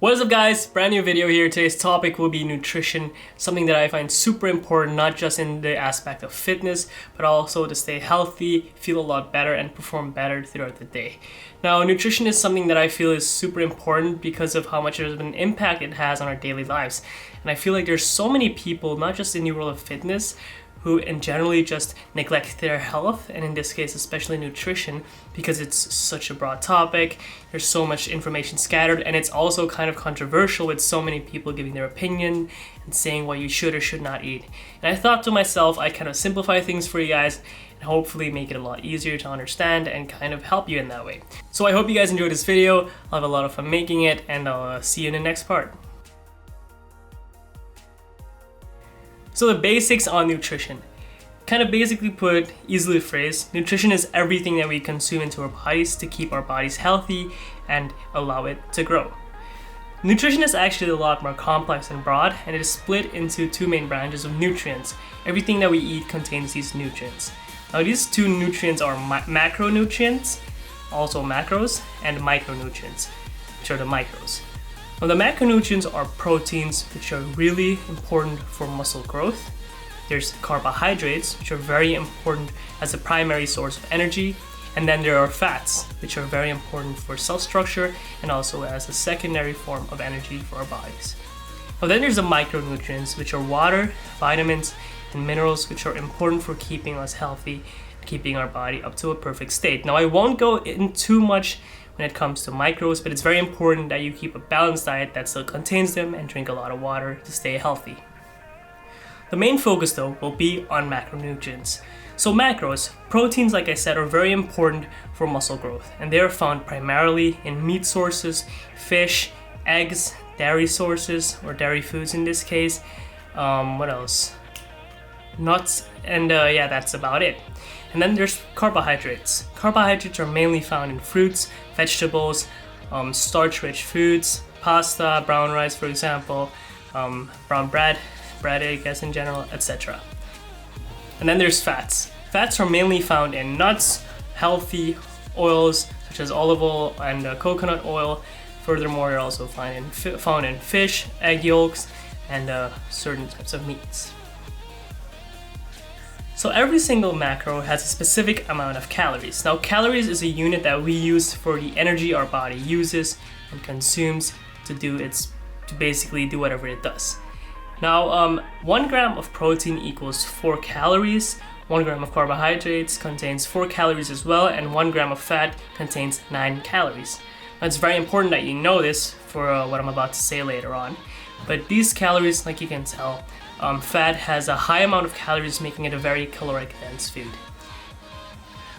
What is up guys, brand new video here. Today's topic will be nutrition, something that I find super important, not just in the aspect of fitness, but also to stay healthy, feel a lot better, and perform better throughout the day. Now, nutrition is something that I feel is super important because of how much of an impact it has on our daily lives. And I feel like there's so many people, not just in the world of fitness, who generally just neglect their health, and in this case especially nutrition, because it's such a broad topic. There's so much information scattered, and it's also kind of controversial with so many people giving their opinion and saying what you should or should not eat. And I thought to myself, I kind of simplify things for you guys and hopefully make it a lot easier to understand and kind of help you in that way. So I hope you guys enjoyed this video. I'll have a lot of fun making it, and I'll see you in the next part. So the basics on nutrition. Kind of basically put, easily phrased, nutrition is everything that we consume into our bodies to keep our bodies healthy and allow it to grow. Nutrition is actually a lot more complex and broad, and it is split into two main branches of nutrients. Everything that we eat contains these nutrients. Now these two nutrients are macronutrients, also macros, and micronutrients, which are the micros. Now the macronutrients are proteins, which are really important for muscle growth. There's carbohydrates, which are very important as a primary source of energy. And then there are fats, which are very important for cell structure and also as a secondary form of energy for our bodies. Now then there's the micronutrients, which are water, vitamins, and minerals, which are important for keeping us healthy, keeping our body up to a perfect state. Now I won't go in too much when it comes to micros, but it's very important that you keep a balanced diet that still contains them and drink a lot of water to stay healthy. The main focus though will be on macronutrients. So macros, proteins like I said, are very important for muscle growth, and they are found primarily in meat sources, fish, eggs, dairy sources, or dairy foods in this case. What else? Nuts, and yeah, that's about it. And then there's carbohydrates. Carbohydrates are mainly found in fruits, vegetables, starch-rich foods, pasta, brown rice, for example, brown bread, I guess in general, etc. And then there's fats. Fats are mainly found in nuts, healthy oils such as olive oil and coconut oil. Furthermore, you're also found in fish, egg yolks, and certain types of meats. So every single macro has a specific amount of calories. Now calories is a unit that we use for the energy our body uses and consumes to basically do whatever it does. Now 1 gram of protein equals 4 calories, 1 gram of carbohydrates contains 4 calories as well, and 1 gram of fat contains 9 calories. Now it's very important that you know this for what I'm about to say later on. But these calories, like you can tell, fat has a high amount of calories, making it a very caloric dense food.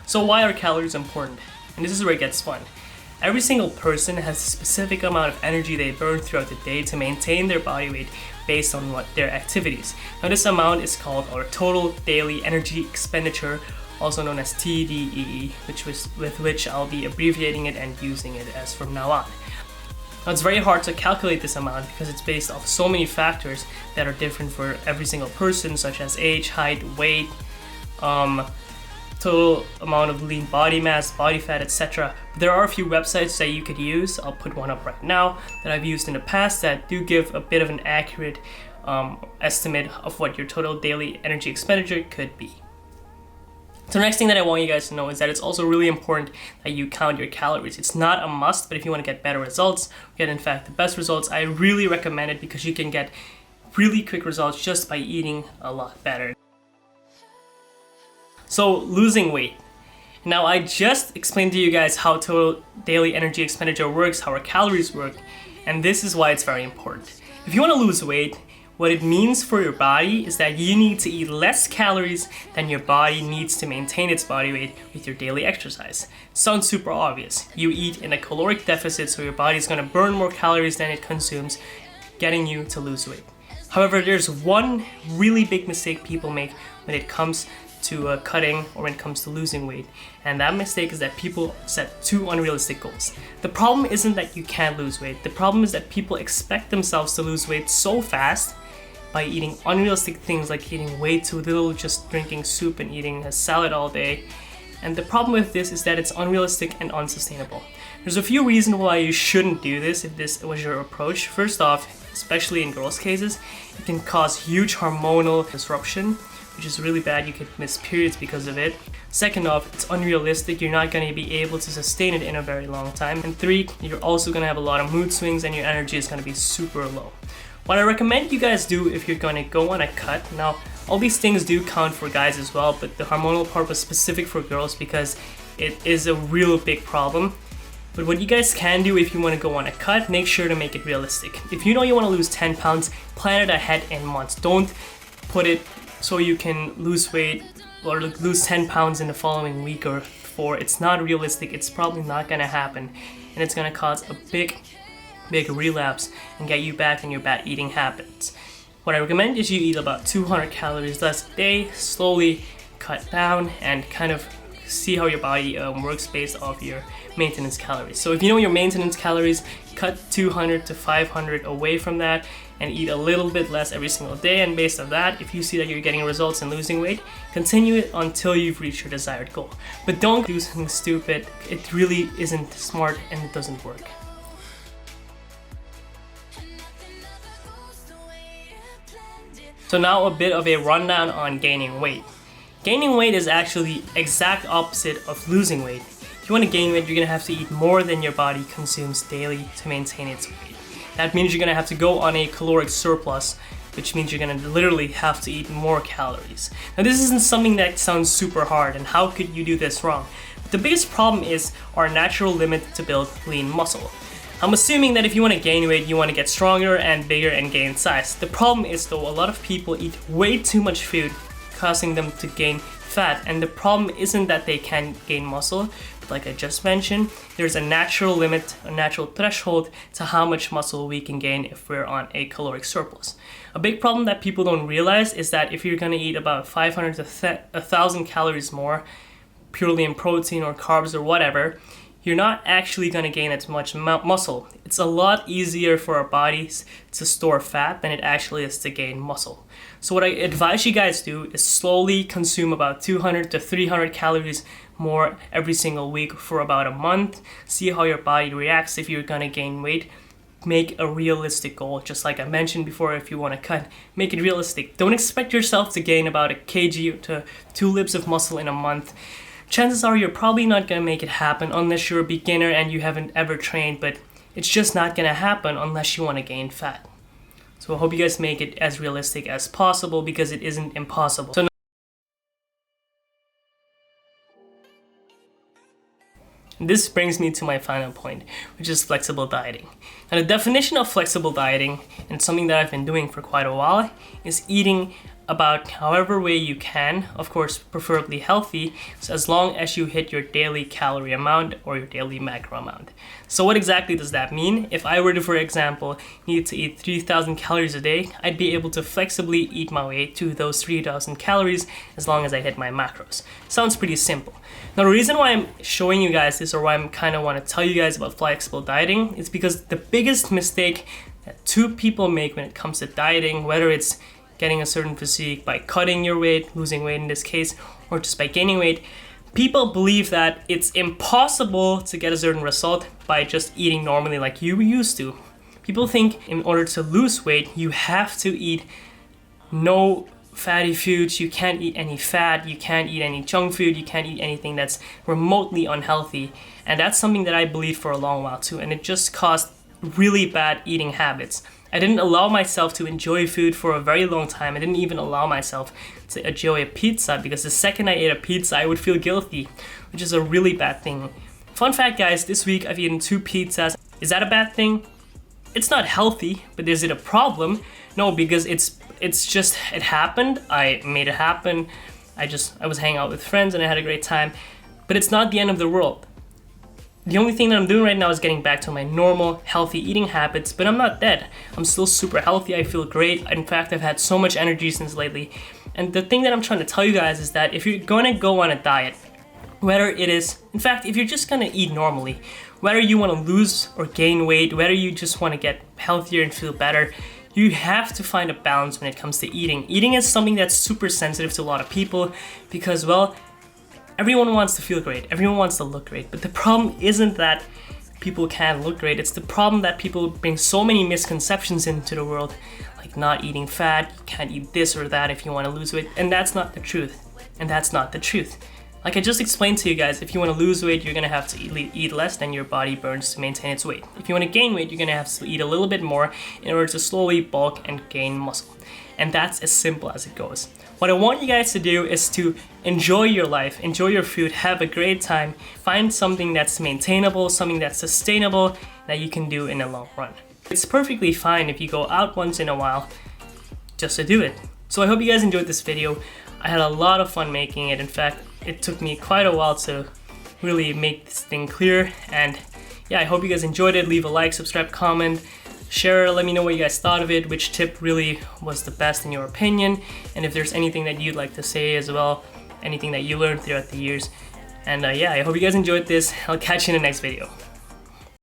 So why are calories important? And this is where it gets fun. Every single person has a specific amount of energy they burn throughout the day to maintain their body weight based on their activities. Now this amount is called our total daily energy expenditure, also known as TDEE, with which I'll be abbreviating it and using it as from now on. Now it's very hard to calculate this amount because it's based off so many factors that are different for every single person, such as age, height, weight, total amount of lean body mass, body fat, etc. There are a few websites that you could use. I'll put one up right now that I've used in the past that do give a bit of an accurate estimate of what your total daily energy expenditure could be. So the next thing that I want you guys to know is that it's also really important that you count your calories. It's not a must, but if you want to get better results, get in fact the best results, I really recommend it because you can get really quick results just by eating a lot better. So losing weight. Now I just explained to you guys how total daily energy expenditure works, how our calories work, and this is why it's very important. If you want to lose weight, what it means for your body is that you need to eat less calories than your body needs to maintain its body weight with your daily exercise. It sounds super obvious. You eat in a caloric deficit, so your body is going to burn more calories than it consumes, getting you to lose weight. However, there's one really big mistake people make when it comes to cutting or when it comes to losing weight, and that mistake is that people set too unrealistic goals. The problem isn't that you can't lose weight. The problem is that people expect themselves to lose weight so fast by eating unrealistic things like eating way too little, just drinking soup and eating a salad all day. And the problem with this is that it's unrealistic and unsustainable. There's a few reasons why you shouldn't do this if this was your approach. First off, especially in girls' cases, it can cause huge hormonal disruption, which is really bad. You could miss periods because of it. Second off, it's unrealistic. You're not going to be able to sustain it in a very long time. And three, you're also going to have a lot of mood swings and your energy is going to be super low. What I recommend you guys do if you're going to go on a cut, now all these things do count for guys as well, but the hormonal part was specific for girls because it is a real big problem. But what you guys can do if you want to go on a cut, make sure to make it realistic. If you know you want to lose 10 pounds, plan it ahead in months. Don't put it so you can lose weight or lose 10 pounds in the following week or 4. It's not realistic. It's probably not going to happen. And it's going to cause a big relapse and get you back in your bad eating habits. What I recommend is you eat about 200 calories less a day, slowly cut down and kind of see how your body works based off your maintenance calories. So if you know your maintenance calories, cut 200 to 500 away from that and eat a little bit less every single day, and based on that, if you see that you're getting results in losing weight, continue it until you've reached your desired goal. But don't do something stupid. It really isn't smart and it doesn't work. So now a bit of a rundown on gaining weight. Gaining weight is actually the exact opposite of losing weight. If you want to gain weight, you're going to have to eat more than your body consumes daily to maintain its weight. That means you're going to have to go on a caloric surplus, which means you're going to literally have to eat more calories. Now this isn't something that sounds super hard, and how could you do this wrong? But the biggest problem is our natural limit to build lean muscle. I'm assuming that if you want to gain weight, you want to get stronger and bigger and gain size. The problem is though, a lot of people eat way too much food, causing them to gain fat. And the problem isn't that they can gain muscle, but like I just mentioned, there's a natural limit, a natural threshold to how much muscle we can gain if we're on a caloric surplus. A big problem that people don't realize is that if you're going to eat about 500 to 1,000 calories more, purely in protein or carbs or whatever, you're not actually going to gain as much muscle. It's a lot easier for our bodies to store fat than it actually is to gain muscle. So what I advise you guys do is slowly consume about 200 to 300 calories more every single week for about a month. See how your body reacts if you're going to gain weight. Make a realistic goal. Just like I mentioned before, if you want to cut, make it realistic. Don't expect yourself to gain about a kg to 2 libs of muscle in a month. Chances are you're probably not going to make it happen unless you're a beginner and you haven't ever trained, but it's just not going to happen unless you want to gain fat. So I hope you guys make it as realistic as possible because it isn't impossible. So this brings me to my final point, which is flexible dieting. Now the definition of flexible dieting, and something that I've been doing for quite a while, is eating about however way you can, of course preferably healthy, so as long as you hit your daily calorie amount or your daily macro amount. So what exactly does that mean? If I were to, for example, need to eat 3,000 calories a day, I'd be able to flexibly eat my way to those 3,000 calories as long as I hit my macros. Sounds pretty simple. Now the reason why I'm showing you guys this, or why I'm kind of want to tell you guys about flexible dieting, is because the biggest mistake that 2 people make when it comes to dieting, whether it's getting a certain physique by cutting your weight, losing weight in this case, or just by gaining weight, people believe that it's impossible to get a certain result by just eating normally like you used to. People think in order to lose weight, you have to eat no fatty foods, you can't eat any fat, you can't eat any junk food, you can't eat anything that's remotely unhealthy. And that's something that I believed for a long while too, and it just caused really bad eating habits. I didn't allow myself to enjoy food for a very long time. I didn't even allow myself to enjoy a pizza because the second I ate a pizza, I would feel guilty, which is a really bad thing. Fun fact, guys, this week I've eaten 2 pizzas. Is that a bad thing? It's not healthy, but is it a problem? No, because it's just, it happened. I made it happen. I was hanging out with friends and I had a great time, but it's not the end of the world. The only thing that I'm doing right now is getting back to my normal, healthy eating habits, but I'm not dead. I'm still super healthy, I feel great. In fact, I've had so much energy since lately. And the thing that I'm trying to tell you guys is that if you're gonna go on a diet, whether it is, in fact, if you're just gonna eat normally, whether you wanna lose or gain weight, whether you just wanna get healthier and feel better, you have to find a balance when it comes to eating. Eating is something that's super sensitive to a lot of people because, well, everyone wants to feel great, everyone wants to look great, but the problem isn't that people can't look great. It's the problem that people bring so many misconceptions into the world, like not eating fat, you can't eat this or that if you want to lose weight, and that's not the truth. And that's not the truth. Like I just explained to you guys, if you want to lose weight, you're gonna have to eat less than your body burns to maintain its weight. If you want to gain weight, you're gonna have to eat a little bit more in order to slowly bulk and gain muscle. And that's as simple as it goes. What I want you guys to do is to enjoy your life, enjoy your food, have a great time, find something that's maintainable, something that's sustainable that you can do in the long run. It's perfectly fine if you go out once in a while just to do it. So I hope you guys enjoyed this video. I had a lot of fun making it. In fact, it took me quite a while to really make this thing clear. And yeah, I hope you guys enjoyed it. Leave a like, subscribe, comment, share, let me know what you guys thought of it, which tip really was the best in your opinion, and if there's anything that you'd like to say as well, anything that you learned throughout the years. And yeah, I hope you guys enjoyed this. I'll catch you in the next video.